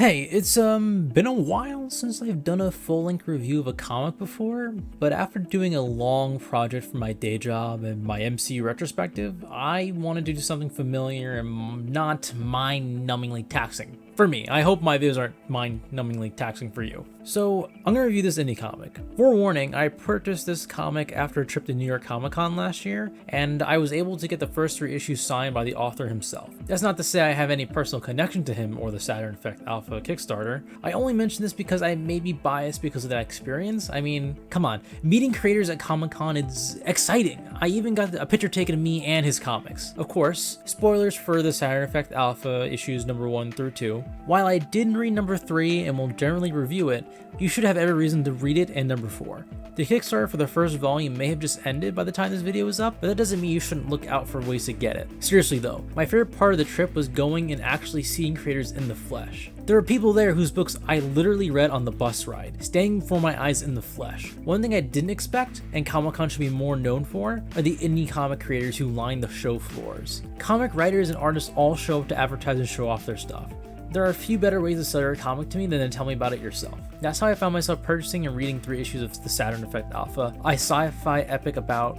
Hey, it's been a while since I've done a full-length review of a comic before, but after doing a long project for my day job and my MCU retrospective, I wanted to do something familiar and not mind-numbingly taxing. For me, I hope my videos aren't mind-numbingly taxing for you. So, I'm gonna review this indie comic. Forewarning, I purchased this comic after a trip to New York Comic Con last year, and I was able to get the first 3 issues signed by the author himself. That's not to say I have any personal connection to him or the Saturn Alpha Kickstarter. I only mention this because I may be biased because of that experience. I mean, come on, meeting creators at Comic Con is exciting. I even got a picture taken of me and his comics. Of course, spoilers for the Saturn Alpha issues number 1 through 2. While I didn't read number 3 and will generally review it, you should have every reason to read it and number 4. The Kickstarter for the first volume may have just ended by the time this video is up, but that doesn't mean you shouldn't look out for ways to get it. Seriously though, my favorite part of the trip was going and actually seeing creators in the flesh. There are people there whose books I literally read on the bus ride, standing before my eyes in the flesh. One thing I didn't expect, and Comic-Con should be more known for, are the indie comic creators who line the show floors. Comic writers and artists all show up to advertise and show off their stuff. There are a few better ways to sell your comic to me than to tell me about it yourself. That's how I found myself purchasing and reading 3 issues of the Saturn Alpha, a sci-fi epic about...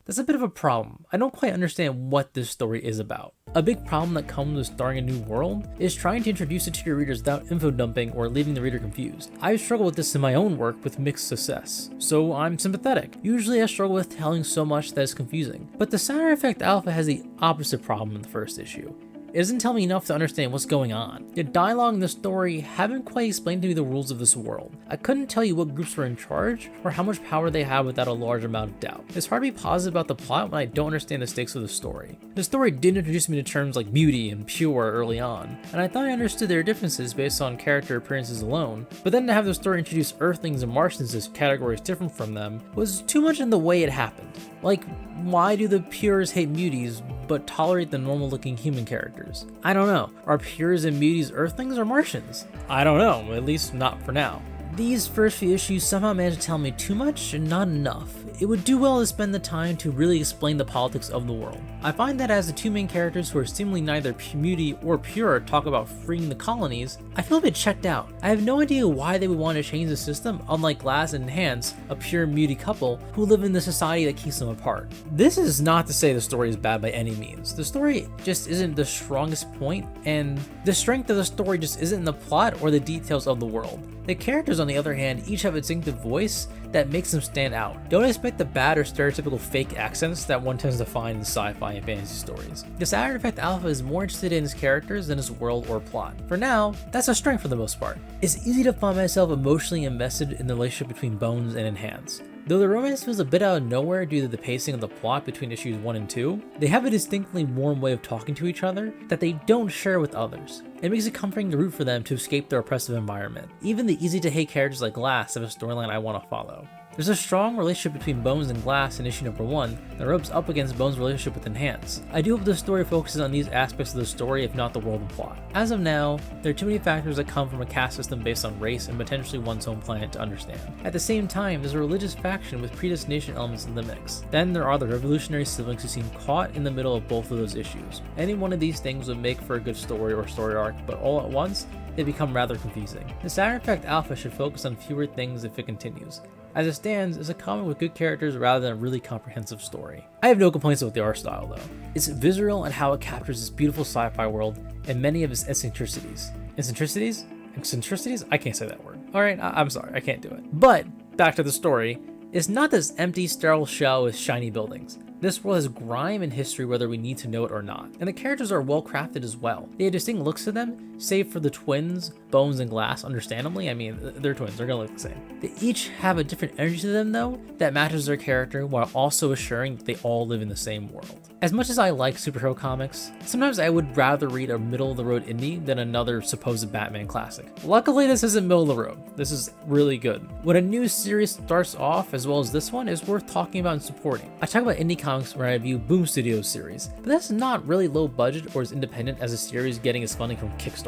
That's a bit of a problem. I don't quite understand what this story is about. A big problem that comes with starting a new world is trying to introduce it to your readers without info dumping or leaving the reader confused. I've struggled with this in my own work with mixed success, so I'm sympathetic. Usually I struggle with telling so much that is confusing, but the Saturn Alpha has the opposite problem in the first issue. It doesn't tell me enough to understand what's going on. The dialogue in the story haven't quite explained to me the rules of this world. I couldn't tell you what groups were in charge or how much power they have without a large amount of doubt. It's hard to be positive about the plot when I don't understand the stakes of the story. The story did introduce me to terms like beauty and pure early on, and I thought I understood their differences based on character appearances alone, but then to have the story introduce Earthlings and Martians as categories different from them was too much in the way it happened. Like, why do the pures hate muties but tolerate the normal looking human characters? I don't know. Are pures and muties Earthlings or Martians? I don't know, at least not for now. These first few issues somehow managed to tell me too much and not enough. It would do well to spend the time to really explain the politics of the world. I find that as the 2 main characters who are seemingly neither muty or pure talk about freeing the colonies, I feel a bit checked out. I have no idea why they would want to change the system, unlike Glass and Enhance, a pure muty couple who live in the society that keeps them apart. This is not to say the story is bad by any means. The story just isn't the strongest point, and the strength of the story just isn't in the plot or the details of the world. The characters, on the other hand, each have a distinctive voice that makes them stand out. Don't expect the bad or stereotypical fake accents that one tends to find in sci-fi and fantasy stories. The Saturn Alpha is more interested in his characters than his world or plot. For now, that's a strength for the most part. It's easy to find myself emotionally invested in the relationship between Bones and Enhance. Though the romance feels a bit out of nowhere due to the pacing of the plot between issues 1 and 2, they have a distinctly warm way of talking to each other that they don't share with others. It makes it comforting to root for them to escape their oppressive environment. Even the easy to hate characters like Glass have a storyline I want to follow. There's a strong relationship between Bones and Glass in issue number 1 that rubs up against Bones' relationship with Enhance. I do hope the story focuses on these aspects of the story if not the world and plot. As of now, there are too many factors that come from a caste system based on race and potentially one's home planet to understand. At the same time, there's a religious faction with predestination elements in the mix. Then there are the revolutionary siblings who seem caught in the middle of both of those issues. Any one of these things would make for a good story or story arc, but all at once, they become rather confusing. The Saturn Alpha should focus on fewer things if it continues. As it stands, it's a comic with good characters rather than a really comprehensive story. I have no complaints with the art style though. It's visceral in how it captures this beautiful sci-fi world and many of its eccentricities. Eccentricities? Eccentricities? I can't say that word. Alright, I'm sorry, I can't do it. But, back to the story, it's not this empty, sterile shell with shiny buildings. This world has grime and history whether we need to know it or not, and the characters are well crafted as well. They have distinct looks to them, save for the twins, Bones and Glass, understandably. I mean, they're twins, they're gonna look the same. They each have a different energy to them though, that matches their character while also assuring that they all live in the same world. As much as I like superhero comics, sometimes I would rather read a middle-of-the-road indie than another supposed Batman classic. Luckily, this isn't middle of the road. This is really good. When a new series starts off, as well as this one, is worth talking about and supporting. I talk about indie comics when I review Boom Studios series, but that's not really low budget or as independent as a series getting its funding from Kickstarter.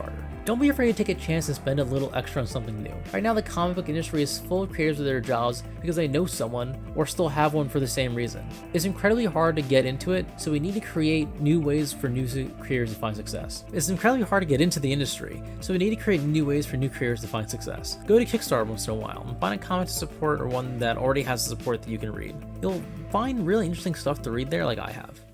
Don't be afraid to take a chance and spend a little extra on something new. Right now, the comic book industry is full of creators with their jobs because they know someone or still have one for the same reason. It's incredibly hard to get into it, so we need to create new ways for new creators to find success. It's incredibly hard to get into the industry, so we need to create new ways for new creators to find success. Go to Kickstarter once in a while and find a comic to support or one that already has the support that you can read. You'll find really interesting stuff to read there like I have.